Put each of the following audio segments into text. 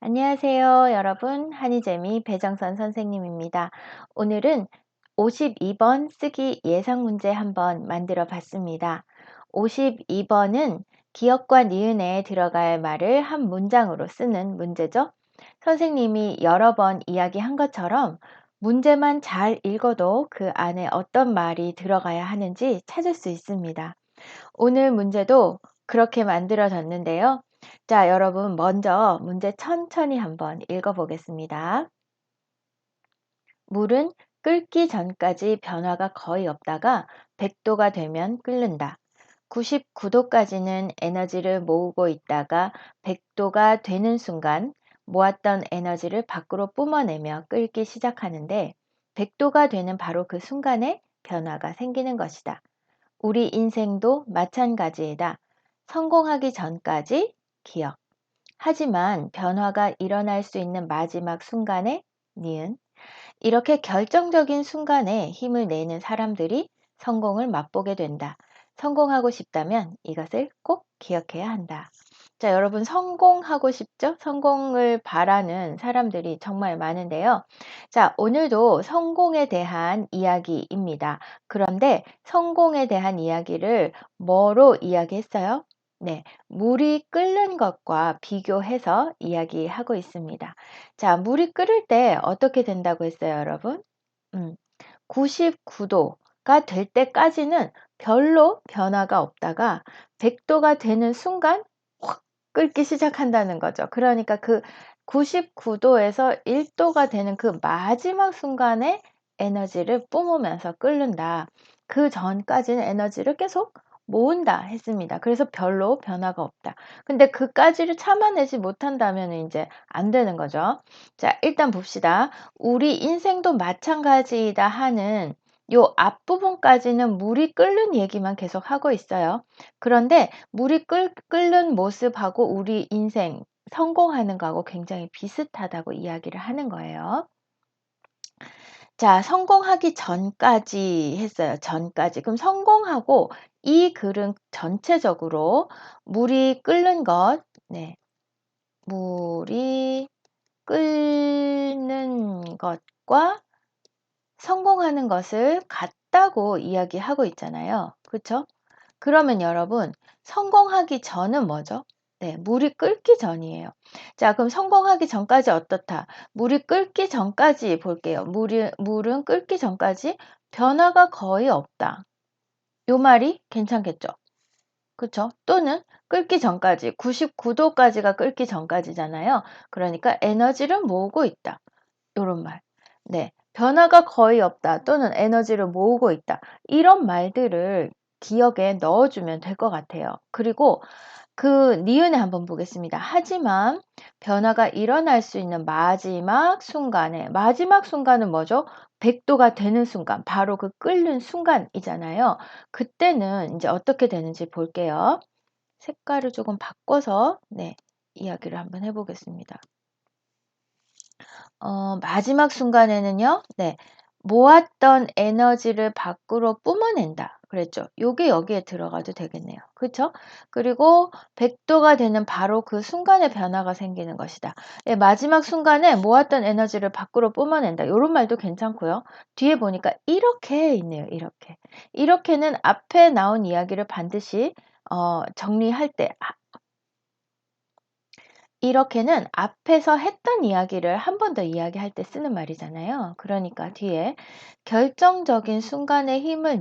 안녕하세요, 여러분. 한이재미 배정선 선생님입니다. 오늘은 52번 쓰기 예상 문제 한번 만들어 봤습니다. 52번은 기역과 니은에 들어갈 말을 한 문장으로 쓰는 문제죠. 선생님이 여러 번 이야기한 것처럼 문제만 잘 읽어도 그 안에 어떤 말이 들어가야 하는지 찾을 수 있습니다. 오늘 문제도 그렇게 만들어졌는데요. 자, 여러분 먼저 문제 천천히 한번 읽어보겠습니다. 물은 끓기 전까지 변화가 거의 없다가 100도가 되면 끓는다. 99도까지는 에너지를 모으고 있다가 100도가 되는 순간 모았던 에너지를 밖으로 뿜어내며 끓기 시작하는데 100도가 되는 바로 그 순간에 변화가 생기는 것이다. 우리 인생도 마찬가지이다. 성공하기 전까지 기억. 하지만 변화가 일어날 수 있는 마지막 순간에 니은. 이렇게 결정적인 순간에 힘을 내는 사람들이 성공을 맛보게 된다. 성공하고 싶다면 이것을 꼭 기억해야 한다. 자, 여러분 성공하고 싶죠? 성공을 바라는 사람들이 정말 많은데요. 자, 오늘도 성공에 대한 이야기입니다. 그런데 성공에 대한 이야기를 뭐로 이야기했어요? 네, 물이 끓는 것과 비교해서 이야기하고 있습니다. 자, 물이 끓을 때 어떻게 된다고 했어요, 여러분? 99도가 될 때까지는 별로 변화가 없다가 100도가 되는 순간 확 끓기 시작한다는 거죠. 그러니까 그 99도에서 1도가 되는 그 마지막 순간에 에너지를 뿜으면서 끓는다. 그 전까지는 에너지를 계속 모은다 했습니다. 그래서 별로 변화가 없다. 근데 그까지를 참아내지 못한다면 이제 안 되는 거죠. 자, 일단 봅시다. 우리 인생도 마찬가지이다 하는 요 앞부분까지는 물이 끓는 얘기만 계속 하고 있어요. 그런데 물이 끓는 모습하고 우리 인생 성공하는 거하고 굉장히 비슷하다고 이야기를 하는 거예요. 자, 성공하기 전까지 했어요. 전까지. 그럼 성공하고 이 글은 전체적으로 물이 끓는 것, 네, 물이 끓는 것과 성공하는 것을 같다고 이야기하고 있잖아요. 그쵸? 그러면 여러분, 성공하기 전은 뭐죠? 네, 물이 끓기 전이에요. 자, 그럼 성공하기 전까지 어떻다? 물이 끓기 전까지 볼게요. 물은 끓기 전까지 변화가 거의 없다. 요 말이 괜찮겠죠? 그쵸? 또는 끓기 전까지, 99도까지가 끓기 전까지잖아요. 그러니까 에너지를 모으고 있다. 요런 말. 네. 변화가 거의 없다 또는 에너지를 모으고 있다. 이런 말들을 기억에 넣어주면 될 것 같아요. 그리고 그 니은에 한번 보겠습니다. 하지만 변화가 일어날 수 있는 마지막 순간은 뭐죠? 100도가 되는 순간, 바로 그 끓는 순간이잖아요. 그때는 이제 어떻게 되는지 볼게요. 색깔을 조금 바꿔서, 네, 이야기를 한번 해보겠습니다. 마지막 순간에는요, 네, 모았던 에너지를 밖으로 뿜어낸다. 그랬죠. 요게 여기에 들어가도 되겠네요. 그쵸? 그리고 100도가 되는 바로 그 순간에 변화가 생기는 것이다. 예, 마지막 순간에 모았던 에너지를 밖으로 뿜어낸다. 요런 말도 괜찮고요. 뒤에 보니까 이렇게 있네요. 이렇게. 이렇게는 앞에 나온 이야기를 반드시 정리할 때 이렇게는 앞에서 했던 이야기를 한 번 더 이야기할 때 쓰는 말이잖아요. 그러니까 뒤에 결정적인 순간에 힘을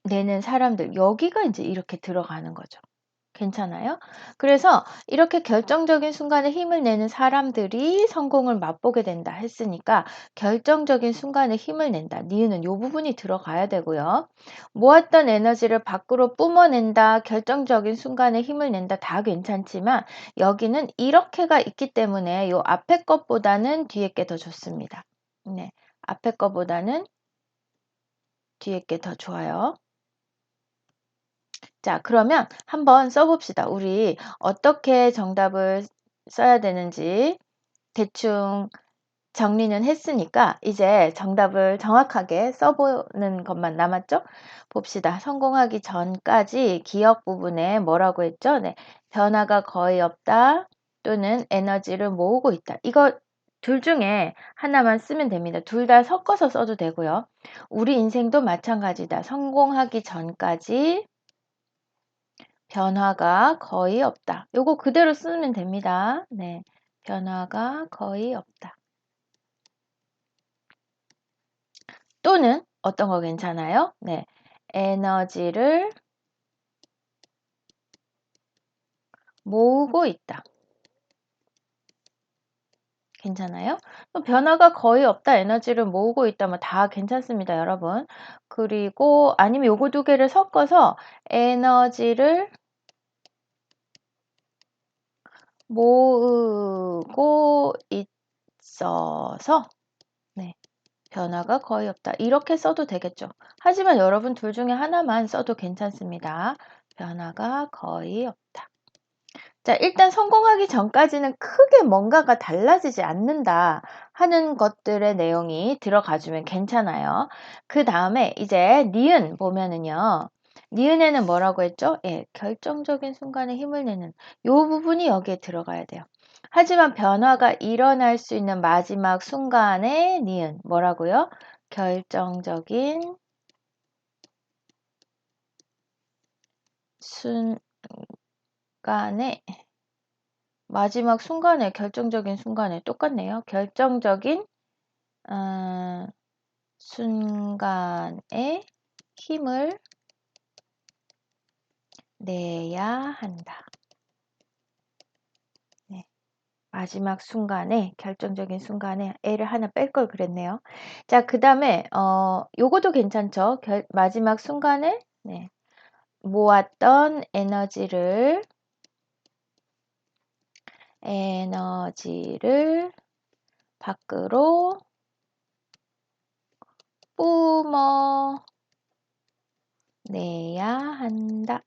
내는 사람들, 여기가 이제 이렇게 들어가는 거죠. 괜찮아요? 그래서 이렇게 결정적인 순간에 힘을 내는 사람들이 성공을 맛보게 된다 했으니까 결정적인 순간에 힘을 낸다. 니은은 요 부분이 들어가야 되고요. 모았던 에너지를 밖으로 뿜어낸다. 결정적인 순간에 힘을 낸다. 다 괜찮지만 여기는 이렇게가 있기 때문에 요 앞에 것보다는 뒤에 게 더 좋습니다. 네. 앞에 것보다는 뒤에 게 더 좋아요. 자, 그러면 한번 써봅시다. 우리 어떻게 정답을 써야 되는지 대충 정리는 했으니까 이제 정답을 정확하게 써보는 것만 남았죠? 봅시다. 성공하기 전까지 기억 부분에 뭐라고 했죠? 네, 변화가 거의 없다. 또는 에너지를 모으고 있다. 이거 둘 중에 하나만 쓰면 됩니다. 둘 다 섞어서 써도 되고요. 우리 인생도 마찬가지다. 성공하기 전까지 변화가 거의 없다. 요거 그대로 쓰면 됩니다. 네. 변화가 거의 없다. 또는 어떤 거 괜찮아요? 네. 에너지를 모으고 있다. 괜찮아요? 또 변화가 거의 없다, 에너지를 모으고 있다, 뭐 다 괜찮습니다, 여러분. 그리고 아니면 요거 두 개를 섞어서 에너지를 모으고 있어서 네, 변화가 거의 없다. 이렇게 써도 되겠죠. 하지만 여러분 둘 중에 하나만 써도 괜찮습니다. 변화가 거의 없다. 자, 일단 성공하기 전까지는 크게 뭔가가 달라지지 않는다 하는 것들의 내용이 들어가주면 괜찮아요. 그 다음에 이제 니은 보면은요. 니은에는 뭐라고 했죠? 예, 결정적인 순간에 힘을 내는 요 부분이 여기에 들어가야 돼요. 하지만 변화가 일어날 수 있는 마지막 순간에 니은 뭐라고요? 결정적인 순간에 마지막 순간에 결정적인 순간에 똑같네요. 결정적인 순간에 힘을 내야 한다. 네. 마지막 순간에 결정적인 순간에 애를 하나 뺄 걸 그랬네요. 자, 그 다음에 요것도 괜찮죠. 마지막 순간에 네. 모았던 에너지를 밖으로 뿜어내야 한다.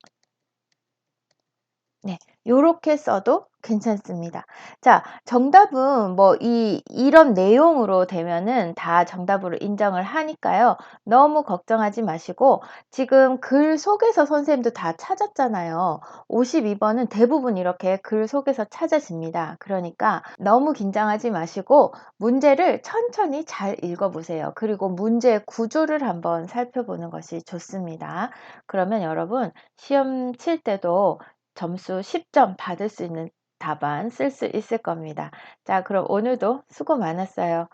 네, 요렇게 써도 괜찮습니다. 자, 정답은 뭐 이런 내용으로 되면은 다 정답으로 인정을 하니까요. 너무 걱정하지 마시고 지금 글 속에서 선생님도 다 찾았잖아요. 52번은 대부분 이렇게 글 속에서 찾아집니다. 그러니까 너무 긴장하지 마시고 문제를 천천히 잘 읽어보세요. 그리고 문제 구조를 한번 살펴보는 것이 좋습니다. 그러면 여러분 시험 칠 때도 점수 10점 받을 수 있는 답안 쓸 수 있을 겁니다. 자, 그럼 오늘도 수고 많았어요.